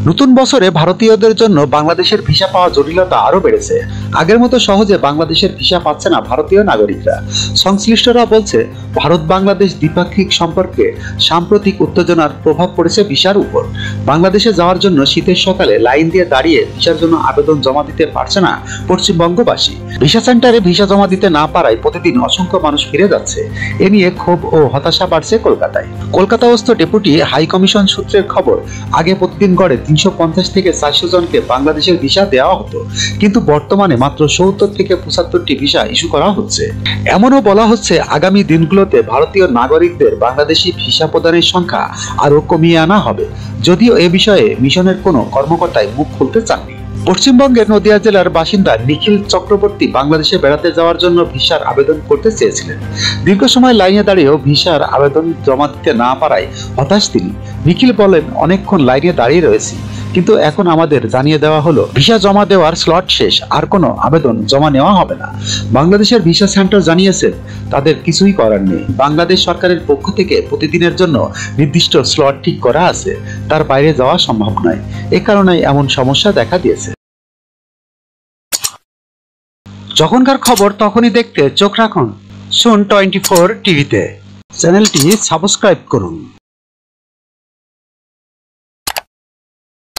নতুন বছরে ভারতীয়দের জন্য বাংলাদেশের ভিসা পাওয়া জটিলতা আরো বেড়েছে। আগের মতো সহজে বাংলাদেশের ভিসা পাচ্ছে না ভারতীয় নাগরিকরা। সংশ্লিষ্টরা বলছে, ভারত বাংলাদেশ দ্বিপাক্ষিক সম্পর্কে সাম্প্রতিক উত্তেজনার প্রভাব পড়েছে ভিসার উপর। বাংলাদেশে যাওয়ার জন্য শীতের সকালে লাইন দিয়ে দাঁড়িয়ে ভিসার জন্য আবেদন জমা দিতে পারছে না পশ্চিমবঙ্গবাসী। ভিসা সেন্টারে ভিসা জমা দিতে না পারায় প্রতিদিন অসংখ্য মানুষ ফিরে যাচ্ছে। এ নিয়ে ক্ষোভ ও হতাশা বাড়ছে কলকাতায়। কলকাতাস্থ ডেপুটি হাই কমিশন সূত্রের খবর, আগে প্রতিদিন গড়ে 350 থেকে 400 জনকে বাংলাদেশের ভিসা দেওয়া হতো, কিন্তু বর্তমানে মাত্র 70 থেকে 75টি ভিসা ইস্যু করা হচ্ছে। এমনও বলা হচ্ছে, আগামী দিনগুলোতে ভারতীয় নাগরিকদের বাংলাদেশি ভিসা প্রদানের সংখ্যা আরো কমিয়ে আনা হবে, যদিও এ বিষয়ে মিশনের কোনো কর্মকর্তাই মুখ খুলতে চাননি। পশ্চিমবঙ্গের নদিয়া জেলার বাসিন্দা নিখিল চক্রবর্তী বাংলাদেশে বেড়াতে যাওয়ার জন্য ভিসার আবেদন করতে চেয়েছিলেন। দীর্ঘ সময় লাইনে দাঁড়িয়েও ভিসার আবেদন জমা দিতে না পারায় হতাশ তিনি। নিখিল বলেন, অনেকক্ষণ লাইনে দাঁড়িয়ে রয়েছি, কিন্তু এখন আমাদের জানিয়ে দেওয়া হলো ভিসা জমা দেওয়ার স্লট শেষ, আর কোনো আবেদন জমা নেওয়া হবে না। বাংলাদেশের ভিসা সেন্টার জানিয়েছে তাদের কিছুই করার নেই। বাংলাদেশ সরকারের পক্ষ থেকে প্রতিদিনের জন্য নির্দিষ্ট স্লট ঠিক করা আছে, তার বাইরে যাওয়া সম্ভব নয়। এ কারণেই এমন সমস্যা দেখা দিয়েছে। যখনকার খবর তখনই দেখতে চোখ রাখুন সুন 24 টিভিতে। চ্যানেলটি সাবস্ক্রাইব করুন।